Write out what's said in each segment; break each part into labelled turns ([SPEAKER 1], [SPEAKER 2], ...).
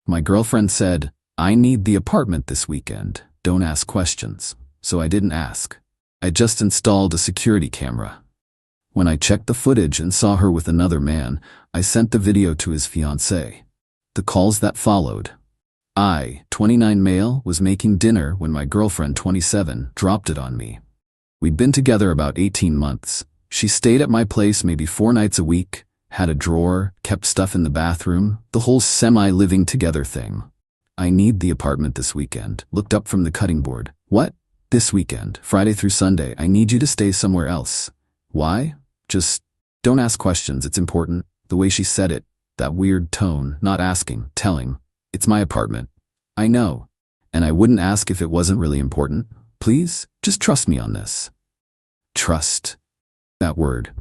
[SPEAKER 1] My girlfriend said, "I need the apartment this weekend. Don't ask questions." So I didn't ask. I just installed a security camera. When I checked the footage and saw her with another man, I sent the video to his fiancée. The calls that followed. I, 29 male, was making dinner when my girlfriend, 27, dropped it on me. We'd been together about 18 months. She stayed at my place maybe 4 nights a week, had a drawer, kept stuff in the bathroom, the whole semi-living together thing. "I need the apartment this weekend." Looked up from the cutting board. "What? This weekend, Friday through Sunday, I need you to stay somewhere else." "Why?" "Just don't ask questions, it's important." The way she said it, that weird tone, not asking, telling. "It's my apartment." "I know. And I wouldn't ask if it wasn't really important. Please, just trust me on this." Trust. That word.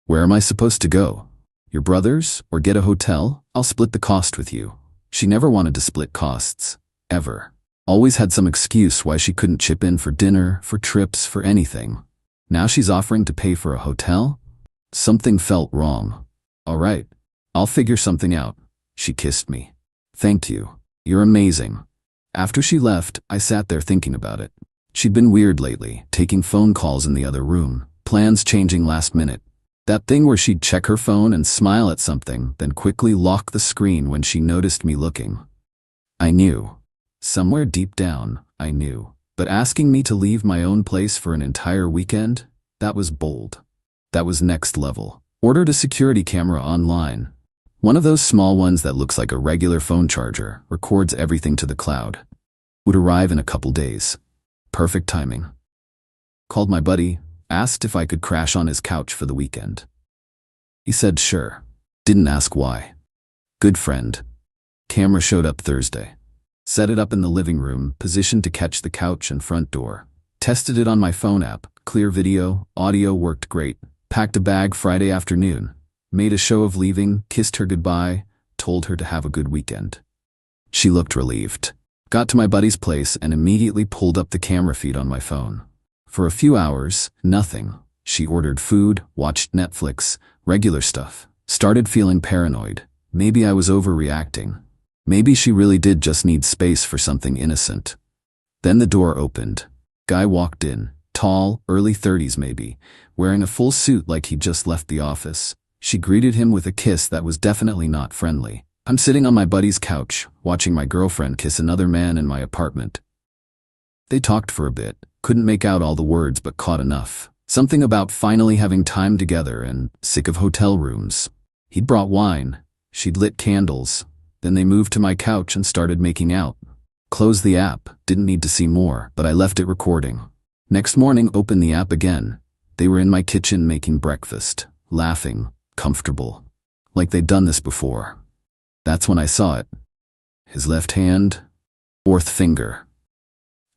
[SPEAKER 1] "Where am I supposed to go? Your brother's, or get a hotel? I'll split the cost with you." She never wanted to split costs. Ever. Always had some excuse why she couldn't chip in for dinner, for trips, for anything. Now she's offering to pay for a hotel? Something felt wrong. "All right. I'll figure something out." She kissed me. "Thank you. You're amazing." After she left, I sat there thinking about it. She'd been weird lately, taking phone calls in the other room, plans changing last minute. That thing where she'd check her phone and smile at something, then quickly lock the screen when she noticed me looking. I knew. Somewhere deep down, I knew. But asking me to leave my own place for an entire weekend? That was bold. That was next level. Ordered a security camera online. One of those small ones that looks like a regular phone charger, records everything to the cloud. Would arrive in a couple days. Perfect timing. Called my buddy, asked if I could crash on his couch for the weekend. He said sure. Didn't ask why. Good friend. Camera showed up Thursday. Set it up in the living room, positioned to catch the couch and front door. Tested it on my phone app. Clear video, audio worked great. Packed a bag Friday afternoon. Made a show of leaving, kissed her goodbye, told her to have a good weekend. She looked relieved. Got to my buddy's place and immediately pulled up the camera feed on my phone. For a few hours, nothing. She ordered food, watched Netflix, regular stuff. Started feeling paranoid. Maybe I was overreacting. Maybe she really did just need space for something innocent. Then the door opened. Guy walked in, tall, early 30s maybe, wearing a full suit like he'd just left the office. She greeted him with a kiss that was definitely not friendly. I'm sitting on my buddy's couch, watching my girlfriend kiss another man in my apartment. They talked for a bit, couldn't make out all the words but caught enough. Something about finally having time together and sick of hotel rooms. He'd brought wine. She'd lit candles. Then they moved to my couch and started making out. Closed the app, didn't need to see more, but I left it recording. Next morning, opened the app again. They were in my kitchen making breakfast, laughing, comfortable. Like they'd done this before. That's when I saw it. His left hand, fourth finger.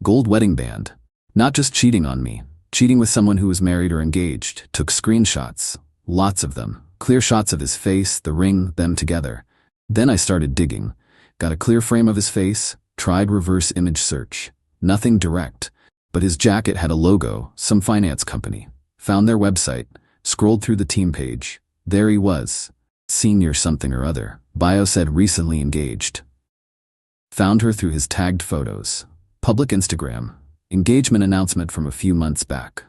[SPEAKER 1] Gold wedding band. Not just cheating on me, cheating with someone who was married or engaged. Took screenshots, lots of them. Clear shots of his face, the ring, them together. Then I started digging. Got a clear frame of his face, tried reverse image search. Nothing direct, but his jacket had a logo, some finance company. Found their website, scrolled through the team page. There he was. Senior something or other. Bio said recently engaged. Found her through his tagged photos. Public Instagram. Engagement announcement from a few months back.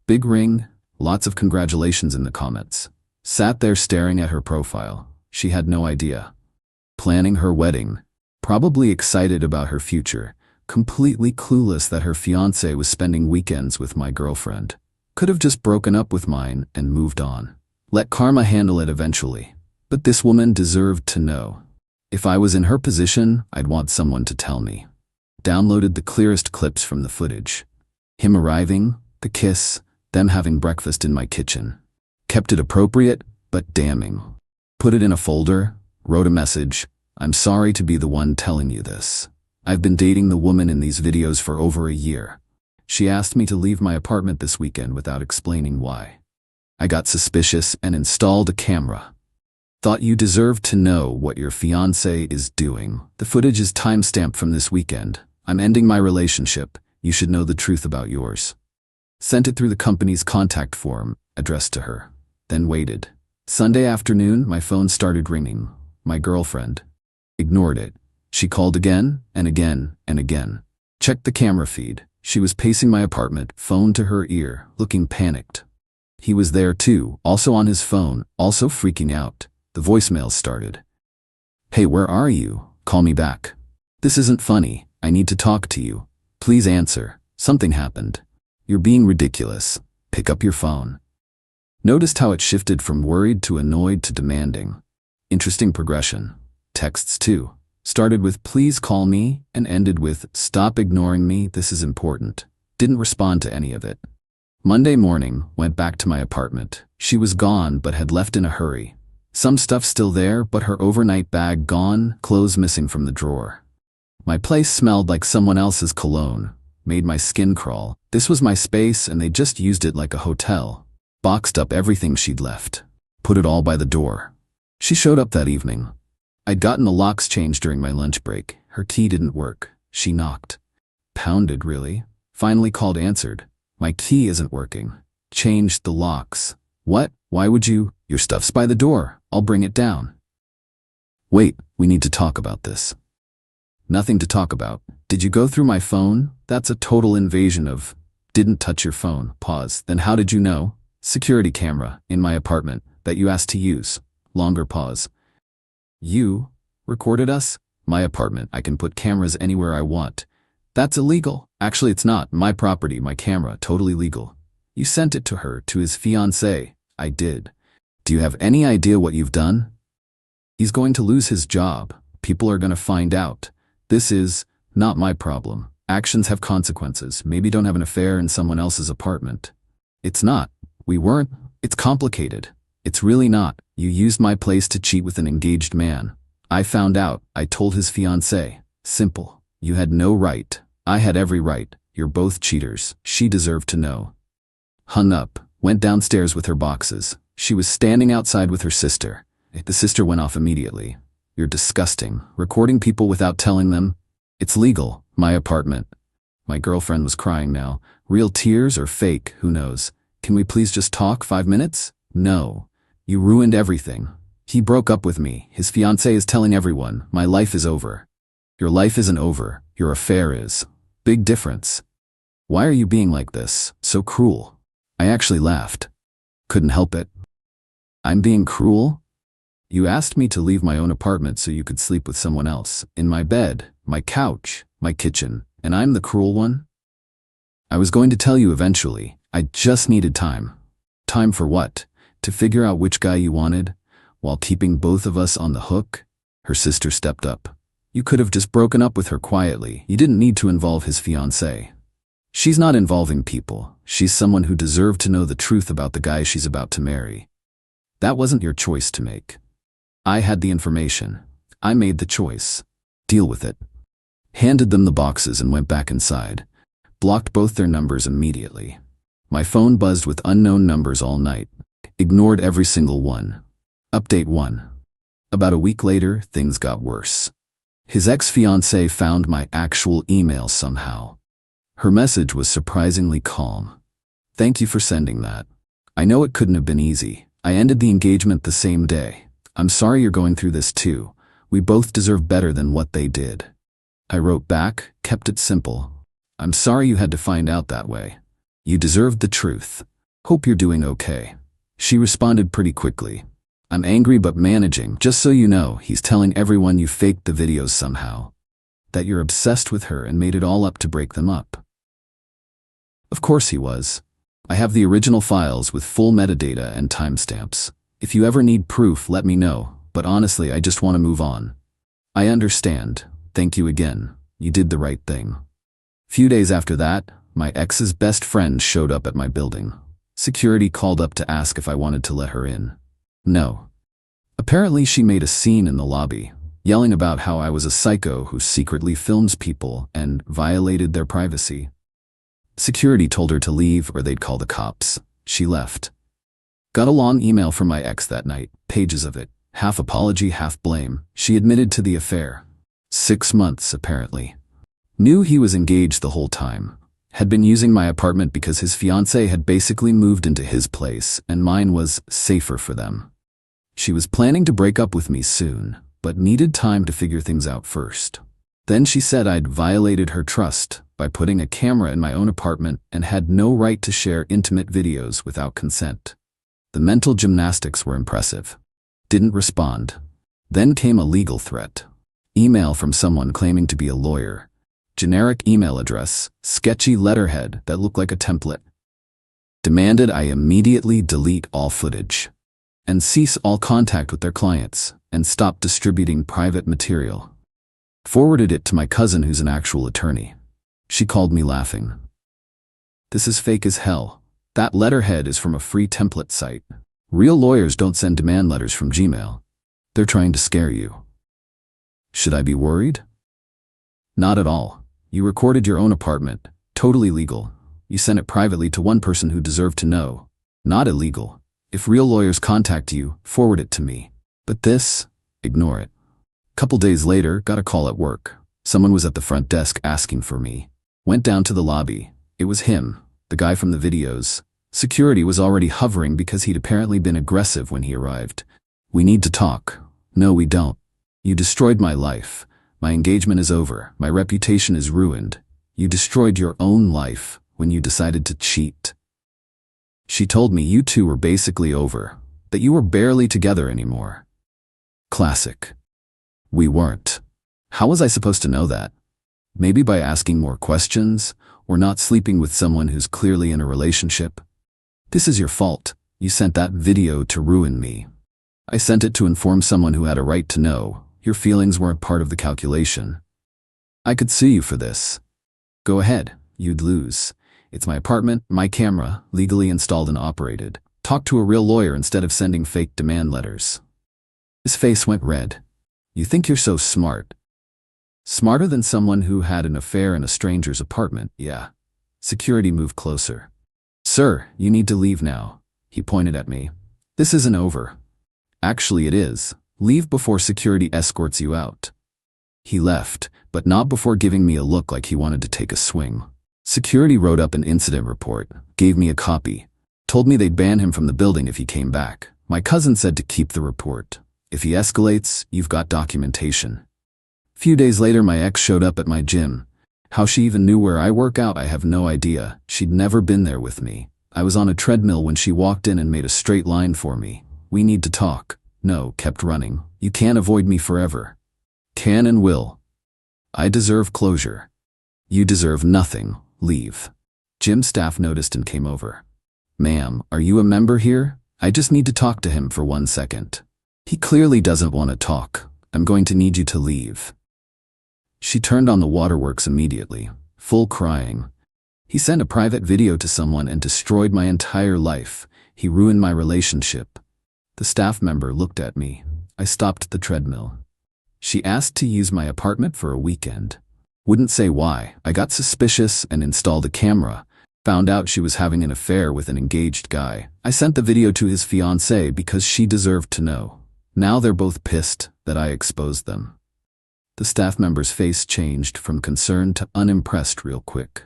[SPEAKER 1] Big ring, lots of congratulations in the comments. Sat there staring at her profile. She had no idea. Planning her wedding. Probably excited about her future. Completely clueless that her fiancé was spending weekends with my girlfriend. Could have just broken up with mine and moved on. Let karma handle it eventually. But this woman deserved to know. If I was in her position, I'd want someone to tell me. Downloaded the clearest clips from the footage. Him arriving, the kiss, them having breakfast in my kitchen. Kept it appropriate, but damning. Put it in a folder, wrote a message. I'm sorry to be the one telling you this. I've been dating the woman in these videos for over a year. She asked me to leave my apartment this weekend without explaining why. I got suspicious and installed a camera. Thought you deserved to know what your fiancé is doing. The footage is timestamped from this weekend. I'm ending my relationship. You should know the truth about yours. Sent it through the company's contact form, addressed to her. Then waited. Sunday afternoon, my phone started ringing. My girlfriend. Ignored it. She called again and again and again. Checked the camera feed. She was pacing my apartment, phone to her ear, looking panicked. He was there too, also on his phone, also freaking out. The voicemail started. "Hey, where are you? Call me back. This isn't funny. I need to talk to you. Please answer. Something happened. You're being ridiculous. Pick up your phone." Noticed how it shifted from worried to annoyed to demanding. Interesting progression. Texts too. Started with "please call me" and ended with "stop ignoring me, this is important." Didn't respond to any of it. Monday morning, went back to my apartment. She was gone but had left in a hurry. Some stuff still there, but her overnight bag gone, clothes missing from the drawer. My place smelled like someone else's cologne. Made my skin crawl. This was my space and they just used it like a hotel. Boxed up everything she'd left. Put it all by the door. She showed up that evening. I'd gotten the locks changed during my lunch break. Her key didn't work. She knocked. Pounded, really. Finally called, answered. "My key isn't working." Changed the locks. "What? Why would you?" "Your stuff's by the door. I'll bring it down." "Wait, we need to talk about this." "Nothing to talk about. Did you go through my phone? That's a total invasion of..." "Didn't touch your phone." Pause. "Then how did you know?" "Security camera in my apartment that you asked to use." Longer pause. "You recorded us?" "My apartment. I can put cameras anywhere I want." "That's illegal." "Actually, it's not. My property, my camera, totally legal." "You sent it to her, to his fiancée." "I did." "Do you have any idea what you've done?" "He's going to lose his job. People are going to find out. This is not my problem. Actions have consequences. Maybe don't have an affair in someone else's apartment." "It's not. We weren't. It's complicated." "It's really not. You used my place to cheat with an engaged man. I found out. I told his fiancée. Simple. You had no right. I had every right. You're both cheaters. She deserved to know." Hung up. Went downstairs with her boxes. She was standing outside with her sister. The sister went off immediately. "You're disgusting. Recording people without telling them." "It's legal. My apartment." My girlfriend was crying now. Real tears or fake, who knows. "Can we please just talk 5 minutes?" "No. You ruined everything. He broke up with me. His fiancée is telling everyone. My life is over." "Your life isn't over. Your affair is. Big difference." "Why are you being like this? So cruel." I actually laughed. Couldn't help it. "I'm being cruel?" "You asked me to leave my own apartment so you could sleep with someone else. In my bed, my couch, my kitchen, and I'm the cruel one?" "I was going to tell you eventually. I just needed time." "Time for what? To figure out which guy you wanted, while keeping both of us on the hook?" Her sister stepped up. "You could have just broken up with her quietly. You didn't need to involve his fiancée." "She's not involving people. She's someone who deserved to know the truth about the guy she's about to marry. That wasn't your choice to make. I had the information. I made the choice. Deal with it." Handed them the boxes and went back inside. Blocked both their numbers immediately. My phone buzzed with unknown numbers all night. Ignored every single one. Update 1. About a week later, things got worse. His ex-fiancée found my actual email somehow. Her message was surprisingly calm. "Thank you for sending that. I know it couldn't have been easy. I ended the engagement the same day. I'm sorry you're going through this too. We both deserve better than what they did." I wrote back, kept it simple. "I'm sorry you had to find out that way. You deserved the truth. Hope you're doing okay." She responded pretty quickly. "I'm angry but managing. Just so you know, he's telling everyone you faked the videos somehow. That you're obsessed with her and made it all up to break them up." Of course he was. I have the original files with full metadata and timestamps. If you ever need proof, let me know, but honestly, I just want to move on. "I understand. Thank you again. You did the right thing." Few days after that, my ex's best friend showed up at my building. Security called up to ask if I wanted to let her in. No. Apparently she made a scene in the lobby, yelling about how I was a psycho who secretly films people and violated their privacy. Security told her to leave or they'd call the cops. She left. Got a long email from my ex that night, pages of it, half apology, half blame. She admitted to the affair. 6 months, apparently. Knew he was engaged the whole time. Had been using my apartment because his fiancée had basically moved into his place and mine was safer for them. She was planning to break up with me soon. but needed time to figure things out first. Then she said I'd violated her trust by putting a camera in my own apartment and had no right to share intimate videos without consent. The mental gymnastics were impressive. Didn't respond. Then came a legal threat. Email from someone claiming to be a lawyer. Generic email address, sketchy letterhead that looked like a template. Demanded I immediately delete all footage and cease all contact with their clients and stop distributing private material. Forwarded it to my cousin who's an actual attorney. She called me laughing. This is fake as hell. That letterhead is from a free template site. Real lawyers don't send demand letters from Gmail. They're trying to scare you. Should I be worried? Not at all. You recorded your own apartment. Totally legal. You sent it privately to one person who deserved to know. Not illegal. If real lawyers contact you, forward it to me. But this, ignore it. Couple days later, got a call at work. Someone was at the front desk asking for me. Went down to the lobby. It was him, the guy from the videos. Security was already hovering because he'd apparently been aggressive when he arrived. We need to talk. No, we don't. You destroyed my life. My engagement is over. My reputation is ruined. You destroyed your own life when you decided to cheat. She told me you two were basically over, that you were barely together anymore. Classic. We weren't. How was I supposed to know that? Maybe by asking more questions, or not sleeping with someone who's clearly in a relationship? This is your fault. You sent that video to ruin me. I sent it to inform someone who had a right to know. Your feelings weren't part of the calculation. I could sue you for this. Go ahead, you'd lose. It's my apartment, my camera, legally installed and operated. Talk to a real lawyer instead of sending fake demand letters. His face went red. You think you're so smart. Smarter than someone who had an affair in a stranger's apartment, yeah. Security moved closer. Sir, you need to leave now. He pointed at me. This isn't over. Actually, it is. Leave before security escorts you out. He left, but not before giving me a look like he wanted to take a swing. Security wrote up an incident report, gave me a copy, told me they'd ban him from the building if he came back. My cousin said to keep the report. If he escalates, you've got documentation. Few days later, my ex showed up at my gym. How she even knew where I work out, I have no idea. She'd never been there with me. I was on a treadmill when she walked in and made a straight line for me. We need to talk. No, kept running. You can't avoid me forever. Can and will. I deserve closure. You deserve nothing. Leave. Gym staff noticed and came over. Ma'am, are you a member here? I just need to talk to him for 1 second. He clearly doesn't want to talk. I'm going to need you to leave. She turned on the waterworks immediately, full crying. He sent a private video to someone and destroyed my entire life. He ruined my relationship. The staff member looked at me. I stopped the treadmill. She asked to use my apartment for a weekend. Wouldn't say why. I got suspicious and installed a camera. Found out she was having an affair with an engaged guy. I sent the video to his fiancée because she deserved to know. Now they're both pissed that I exposed them. The staff member's face changed from concern to unimpressed real quick.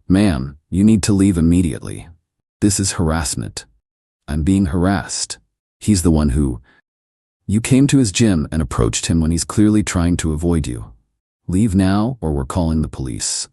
[SPEAKER 1] Ma'am, you need to leave immediately. This is harassment. I'm being harassed. He's the one who... You came to his gym and approached him when he's clearly trying to avoid you. Leave now or we're calling the police.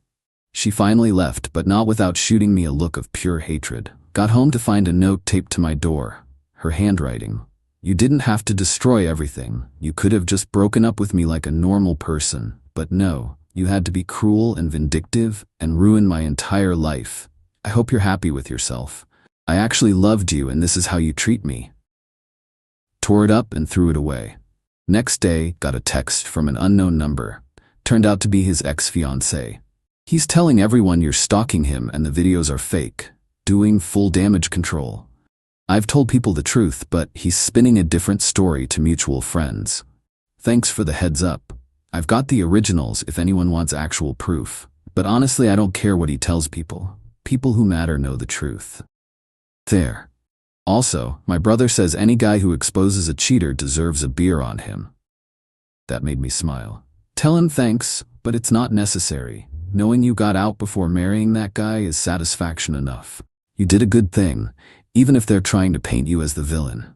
[SPEAKER 1] She finally left, but not without shooting me a look of pure hatred. Got home to find a note taped to my door. Her handwriting. You didn't have to destroy everything. You could have just broken up with me like a normal person. But no, you had to be cruel and vindictive and ruin my entire life. I hope you're happy with yourself. I actually loved you and this is how you treat me. Tore it up and threw it away. Next day, got a text from an unknown number. Turned out to be his ex-fiancée. He's telling everyone you're stalking him and the videos are fake. Doing full damage control. I've told people the truth, but he's spinning a different story to mutual friends. Thanks for the heads up. I've got the originals if anyone wants actual proof. But honestly, I don't care what he tells people. People who matter know the truth. There. Also, my brother says any guy who exposes a cheater deserves a beer on him. That made me smile. Tell him thanks, but it's not necessary. Knowing you got out before marrying that guy is satisfaction enough. You did a good thing, even if they're trying to paint you as the villain.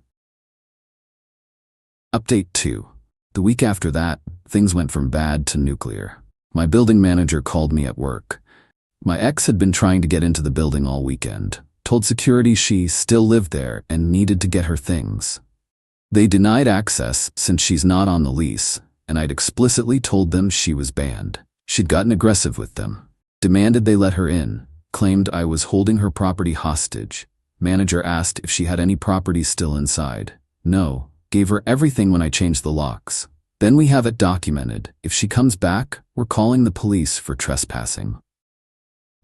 [SPEAKER 1] Update 2. The week after that, things went from bad to nuclear. My building manager called me at work. My ex had been trying to get into the building all weekend, told security she still lived there and needed to get her things. They denied access since she's not on the lease, and I'd explicitly told them she was banned. She'd gotten aggressive with them, demanded they let her in, claimed I was holding her property hostage. Manager asked if she had any property still inside. No, gave her everything when I changed the locks. Then we have it documented. If she comes back, we're calling the police for trespassing.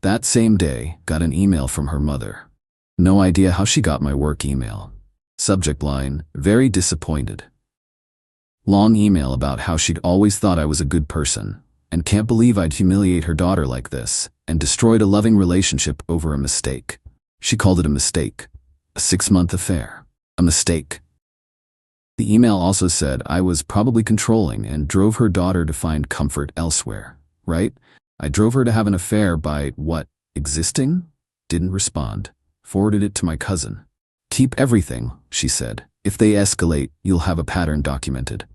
[SPEAKER 1] That same day, got an email from her mother. No idea how she got my work email. Subject line, very disappointed. Long email about how she'd always thought I was a good person, and can't believe I'd humiliate her daughter like this, and destroyed a loving relationship over a mistake. She called it a mistake. A 6-month affair. A mistake. The email also said I was probably controlling and drove her daughter to find comfort elsewhere, right? I drove her to have an affair by, what, existing? Didn't respond. Forwarded it to my cousin. Keep everything, she said. If they escalate, you'll have a pattern documented.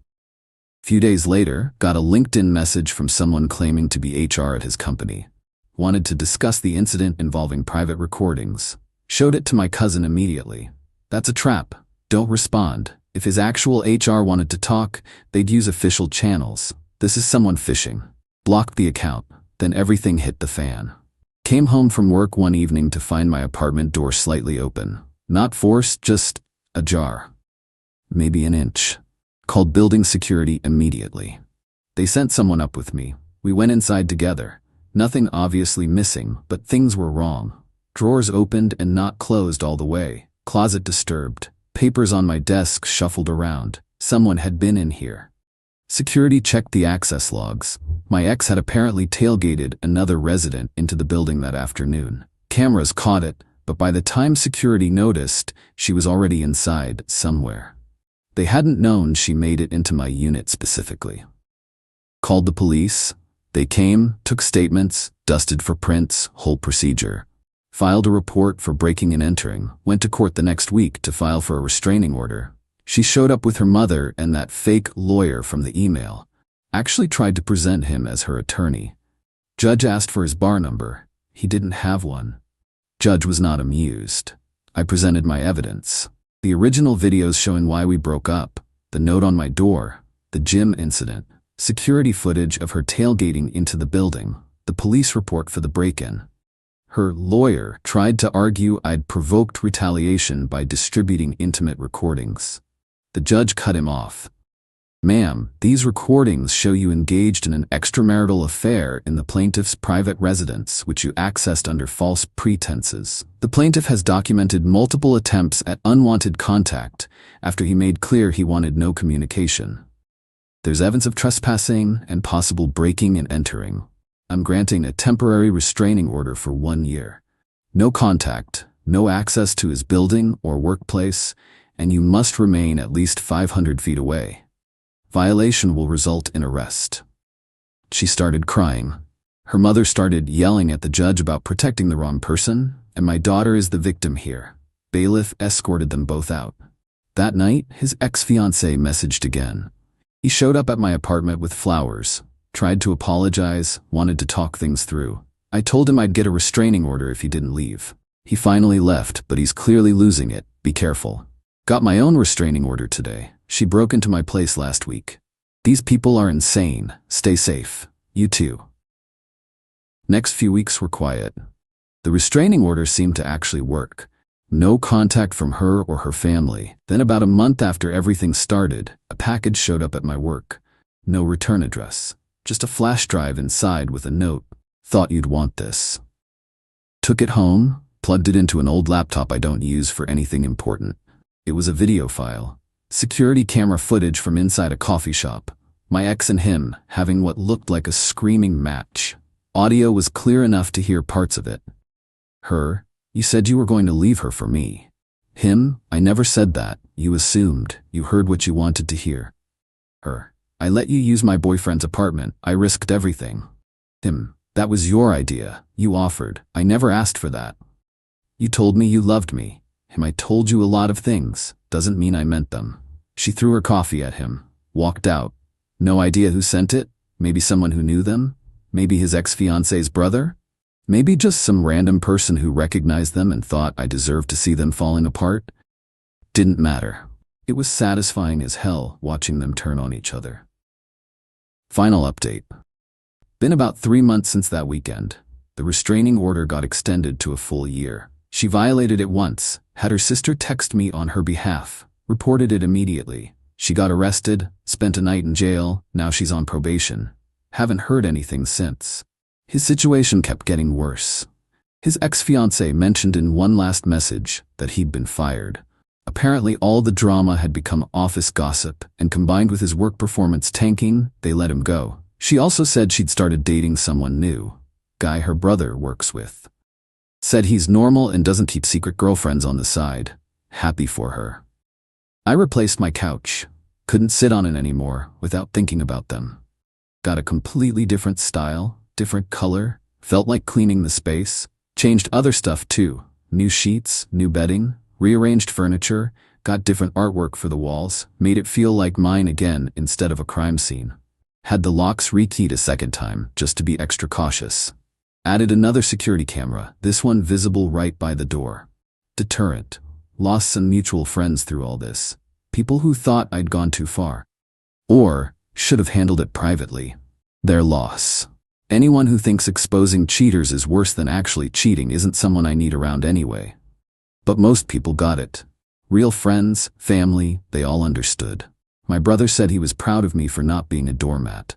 [SPEAKER 1] Few days later, got a LinkedIn message from someone claiming to be HR at his company. Wanted to discuss the incident involving private recordings. Showed it to my cousin immediately. That's a trap. Don't respond. If his actual HR wanted to talk, they'd use official channels. This is someone phishing. Blocked the account. Then everything hit the fan. Came home from work one evening to find my apartment door slightly open. Not forced, just ajar. Maybe an inch. Called building security immediately. They sent someone up with me. We went inside together. Nothing obviously missing, but things were wrong. Drawers opened and not closed all the way. Closet disturbed. Papers on my desk shuffled around. Someone had been in here. Security checked the access logs. My ex had apparently tailgated another resident into the building that afternoon. Cameras caught it, but by the time security noticed, she was already inside somewhere. They hadn't known she made it into my unit specifically. Called the police. They came, took statements, dusted for prints, whole procedure. Filed a report for breaking and entering, went to court the next week to file for a restraining order. She showed up with her mother and that fake lawyer from the email. Actually tried to present him as her attorney. Judge asked for his bar number. He didn't have one. Judge was not amused. I presented my evidence. The original videos showing why we broke up, the note on my door, the gym incident, security footage of her tailgating into the building, the police report for the break-in. Her lawyer tried to argue I'd provoked retaliation by distributing intimate recordings. The judge cut him off. Ma'am, these recordings show you engaged in an extramarital affair in the plaintiff's private residence, which you accessed under false pretenses. The plaintiff has documented multiple attempts at unwanted contact after he made clear he wanted no communication. There's evidence of trespassing and possible breaking and entering. I'm granting a temporary restraining order for 1 year. No contact, no access to his building or workplace, and you must remain at least 500 feet away. Violation will result in arrest. She started crying. Her mother started yelling at the judge about protecting the wrong person, and my daughter is the victim here. Bailiff escorted them both out. That night, his ex-fiancée messaged again. He showed up at my apartment with flowers, tried to apologize, wanted to talk things through. I told him I'd get a restraining order if he didn't leave. He finally left, but he's clearly losing it. Be careful. Got my own restraining order today. She broke into my place last week. These people are insane. Stay safe. You too. Next few weeks were quiet. The restraining order seemed to actually work. No contact from her or her family. Then about a month after everything started, a package showed up at my work. No return address. Just a flash drive inside with a note. Thought you'd want this. Took it home, plugged it into an old laptop I don't use for anything important. It was a video file. Security camera footage from inside a coffee shop. My ex and him having what looked like a screaming match. Audio was clear enough to hear parts of it. Her, you said you were going to leave her for me. Him, I never said that. You assumed. You heard what you wanted to hear. Her, I let you use my boyfriend's apartment. I risked everything. Him, that was your idea. You offered. I never asked for that. You told me you loved me. Him, I told you a lot of things. Doesn't mean I meant them. She threw her coffee at him, walked out, No idea who sent it? Maybe someone who knew them? Maybe his ex-fiancée's brother? Maybe just some random person who recognized them and thought I deserved to see them falling apart? Didn't matter. It was satisfying as hell watching them turn on each other. Final update. Been about 3 months since that weekend. The restraining order got extended to a full year. She violated it once, had her sister text me on her behalf, reported it immediately. She got arrested, spent a night in jail, now she's on probation. Haven't heard anything since. His situation kept getting worse. His ex-fiancée mentioned in one last message that he'd been fired. Apparently all the drama had become office gossip, and combined with his work performance tanking, they let him go. She also said she'd started dating someone new, guy her brother works with. Said he's normal and doesn't keep secret girlfriends on the side. Happy for her. I replaced my couch. Couldn't sit on it anymore without thinking about them. Got a completely different style, different color, felt like cleaning the space. Changed other stuff too. New sheets, new bedding, rearranged furniture, got different artwork for the walls, made it feel like mine again instead of a crime scene. Had the locks rekeyed a second time, just to be extra cautious. Added another security camera, this one visible right by the door. Deterrent. Lost some mutual friends through all this. People who thought I'd gone too far. Or should have handled it privately. Their loss. Anyone who thinks exposing cheaters is worse than actually cheating isn't someone I need around anyway. But most people got it. Real friends, family, they all understood. My brother said he was proud of me for not being a doormat.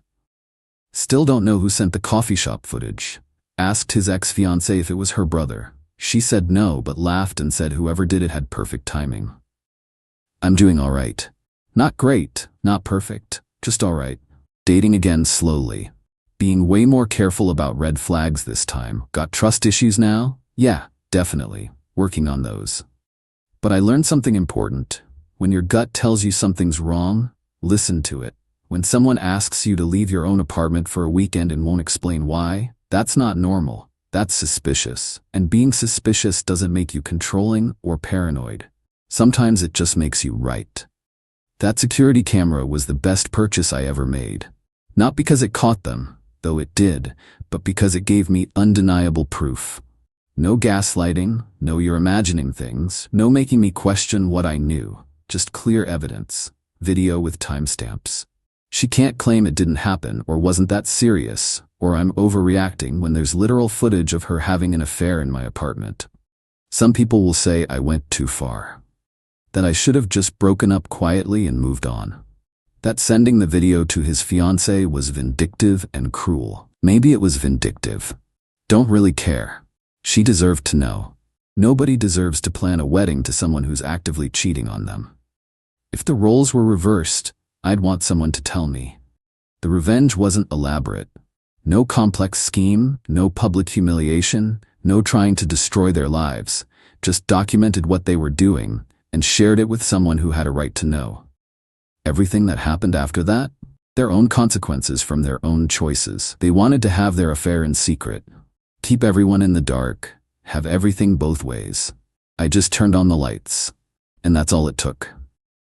[SPEAKER 1] Still don't know who sent the coffee shop footage. Asked his ex-fiancée if it was her brother. She said no, but laughed and said whoever did it had perfect timing. I'm doing all right. Not great, not perfect, just all right. Dating again slowly. Being way more careful about red flags this time. Got trust issues now? Yeah, definitely. Working on those. But I learned something important. When your gut tells you something's wrong, listen to it. When someone asks you to leave your own apartment for a weekend and won't explain why, that's not normal. That's suspicious. And being suspicious doesn't make you controlling or paranoid. Sometimes it just makes you right. That security camera was the best purchase I ever made. Not because it caught them, though it did, but because it gave me undeniable proof. No gaslighting, no you're imagining things, no making me question what I knew. Just clear evidence. Video with timestamps. She can't claim it didn't happen or wasn't that serious, or I'm overreacting when there's literal footage of her having an affair in my apartment. Some people will say I went too far. That I should have just broken up quietly and moved on. That sending the video to his fiancée was vindictive and cruel. Maybe it was vindictive. Don't really care. She deserved to know. Nobody deserves to plan a wedding to someone who's actively cheating on them. If the roles were reversed, I'd want someone to tell me. The revenge wasn't elaborate. No complex scheme, no public humiliation, no trying to destroy their lives. Just documented what they were doing and shared it with someone who had a right to know. Everything that happened after that? Their own consequences from their own choices. They wanted to have their affair in secret. Keep everyone in the dark. Have everything both ways. I just turned on the lights. And that's all it took.